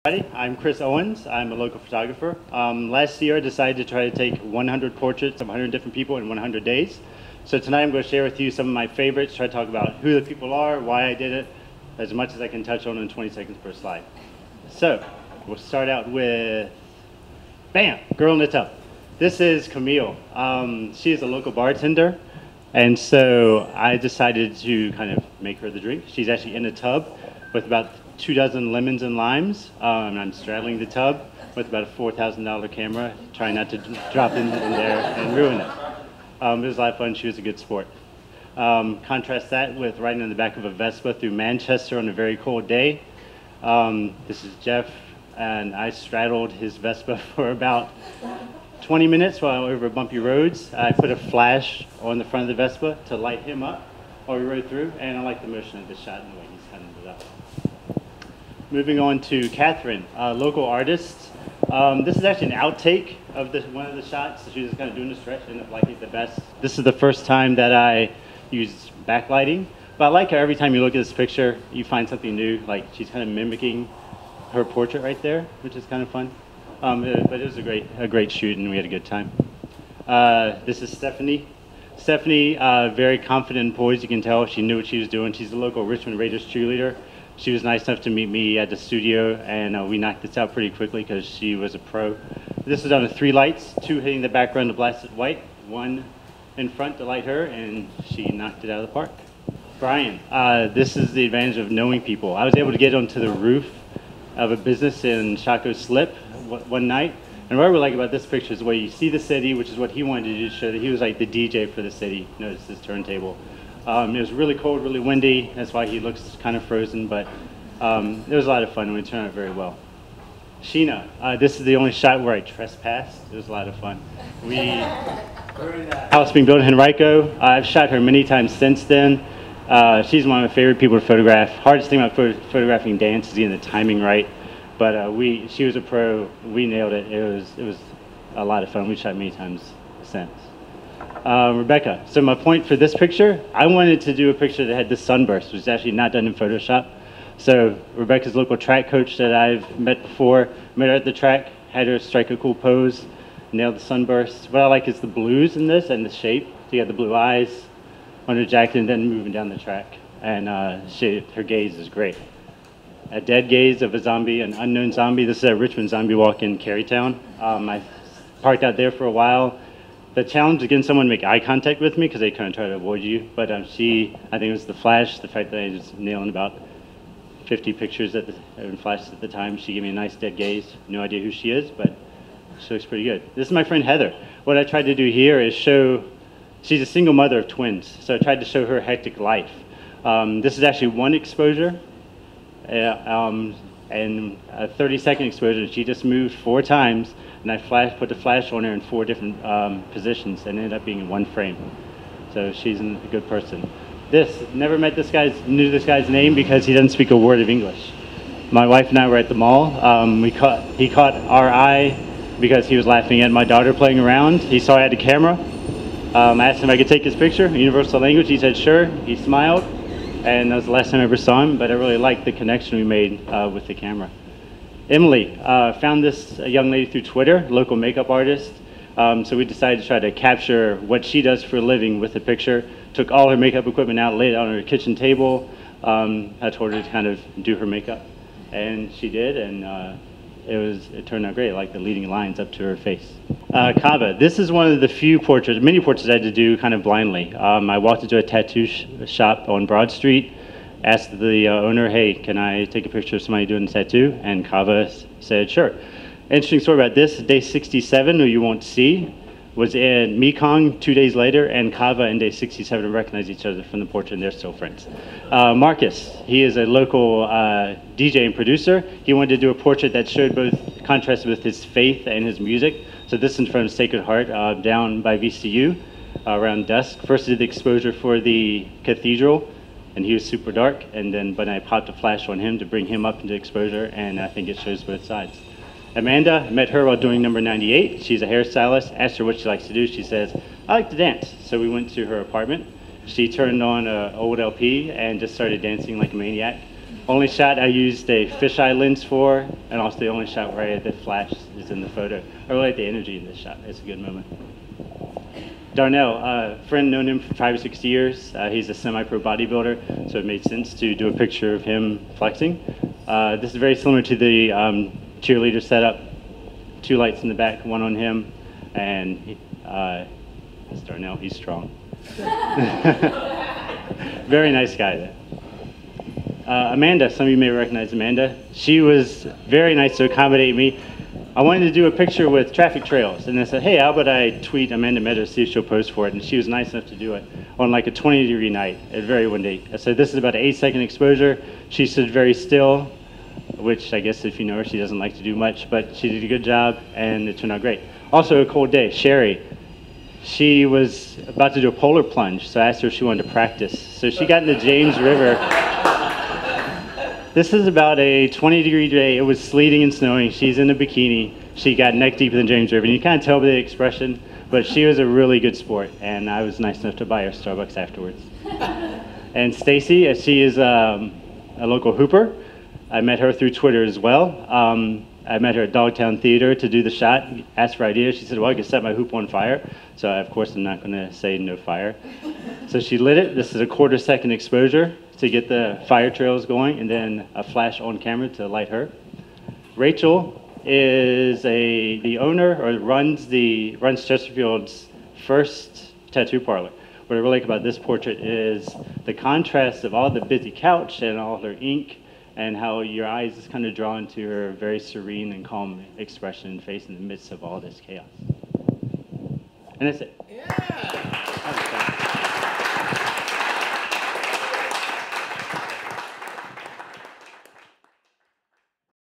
I'm Chris Owens. I'm a local photographer. Last year I decided to try to take 100 portraits of 100 different people in 100 days. So tonight I'm going to share with you some of my favorites, try to talk about who the people are, why I did it, as much as I can touch on in 20 seconds per slide. So we'll start out with, bam, girl in the tub. This is Camille. She is a local bartender, and so I decided to kind of make her the drink. She's actually in a tub with about 2 dozen lemons and limes, and I'm straddling the tub with about a $4,000 camera, trying not to drop in there and ruin it. It was a lot of fun. She was a good sport. Contrast that with riding on the back of a Vespa through Manchester on a very cold day. This is Jeff, and I straddled his Vespa for about 20 minutes while over bumpy roads. I put a flash on the front of the Vespa to light him up while we rode through, and I like the motion of the shot and the way he's kind of it up. Moving on to Catherine, a local artist. This is actually an outtake of one of the shots. So she was kind of doing the stretch and liking it the best. This is the first time that I used backlighting. But I like how every time you look at this picture, you find something new. Like she's kind of mimicking her portrait right there, which is kind of fun. But it was a great shoot, and we had a good time. This is Stephanie. Stephanie, very confident and poised. You can tell she knew what she was doing. She's a local Richmond Raiders cheerleader. She was nice enough to meet me at the studio, and we knocked this out pretty quickly because she was a pro. This was on the 3 lights, 2 hitting the background to blast it white, 1 in front to light her, and she knocked it out of the park. Brian, this is the advantage of knowing people. I was able to get onto the roof of a business in Chaco Slip one night, and what I really like about this picture is the way you see the city, which is what he wanted to do, to show that he was like the DJ for the city. Notice this turntable. It was really cold, really windy. That's why he looks kind of frozen, but it was a lot of fun, and we turned out very well. Sheena, this is the only shot where I trespassed. It was a lot of fun. We were in a house being built in Henrico. I've shot her many times since then. She's one of my favorite people to photograph. Hardest thing about photographing dance is getting the timing right, but she was a pro. We nailed it. It was a lot of fun. We shot many times since. Rebecca, so my point for this picture, I wanted to do a picture that had this sunburst, which is actually not done in Photoshop. So Rebecca's local track coach that I've met before, met her at the track, had her strike a cool pose, nailed the sunburst. What I like is the blues in this and the shape. So you got the blue eyes on her jacket and then moving down the track. And her gaze is great. A dead gaze of a zombie, an unknown zombie. This is a Richmond zombie walk in Carytown. I parked out there for a while. The challenge is getting someone to make eye contact with me because they kind of try to avoid you. But I think it was the flash, the fact that I was nailing about 50 pictures and flashes at the time. She gave me a nice dead gaze. No idea who she is, but she looks pretty good. This is my friend Heather. What I tried to do here is show, she's a single mother of twins, so I tried to show her hectic life. This is actually one exposure, and a 30-second exposure. She just moved 4 times. And I put the flash on her in 4 different positions and ended up being in 1 frame. So she's a good person. Never met this guy, knew this guy's name because he doesn't speak a word of English. My wife and I were at the mall. He caught our eye because he was laughing at my daughter playing around. He saw I had a camera. I asked him if I could take his picture, universal language. He said sure. He smiled, and that was the last time I ever saw him, but I really liked the connection we made with the camera. Emily, found this young lady through Twitter, local makeup artist. So we decided to try to capture what she does for a living with the picture. Took all her makeup equipment out, laid it on her kitchen table. I told her to kind of do her makeup, and she did, and it turned out great, like the leading lines up to her face. Kava, this is one of the many portraits I had to do kind of blindly. I walked into a tattoo shop on Broad Street, asked the owner, hey, can I take a picture of somebody doing a tattoo? And Kava said, sure. Interesting story about this, day 67, who you won't see, was in Mekong 2 days later, and Kava and day 67 recognized each other from the portrait, and they're still friends. Marcus, he is a local DJ and producer. He wanted to do a portrait that showed both contrast with his faith and his music. So this is in front of Sacred Heart down by VCU around dusk. First I did the exposure for the cathedral, and he was super dark, but I popped a flash on him to bring him up into exposure, and I think it shows both sides. Amanda, I met her while doing number 98. She's a hairstylist. Asked her what she likes to do. She says, I like to dance. So we went to her apartment. She turned on an old LP and just started dancing like a maniac. Only shot I used a fisheye lens for, and also the only shot where the flash is in the photo. I really like the energy in this shot. It's a good moment. Darnell, friend, known him for 5 or 6 years. He's a semi-pro bodybuilder, so it made sense to do a picture of him flexing. This is very similar to the cheerleader setup. 2 lights in the back, 1 on him, and that's Darnell. He's strong. Very nice guy there. Amanda, some of you may recognize Amanda. She was very nice to accommodate me. I wanted to do a picture with traffic trails, and I said, hey, how about I tweet Amanda Meadows, see if she'll post for it, and she was nice enough to do it on like a 20-degree night, very windy. So this is about an 8-second exposure. She stood very still, which I guess if you know her, she doesn't like to do much, but she did a good job, and it turned out great. Also a cold day, Sherry. She was about to do a polar plunge, so I asked her if she wanted to practice. So she got in the James River. This is about a 20-degree day. It was sleeting and snowing. She's in a bikini. She got neck deep in the James River. And you kind of tell by the expression, but she was a really good sport, and I was nice enough to buy her Starbucks afterwards. And Stacy, she is a local hooper. I met her through Twitter as well. I met her at Dogtown Theater to do the shot, asked for ideas. She said, well, I can set my hoop on fire. So, of course, I'm not going to say no fire. So she lit it. This is a 1/4 second exposure to get the fire trails going, and then a flash on camera to light her. Rachel is the owner, or runs Chesterfield's first tattoo parlor. What I really like about this portrait is the contrast of all the busy couch and all her ink, and how your eyes is kind of drawn to her very serene and calm expression and face in the midst of all this chaos. And that's it. Yeah.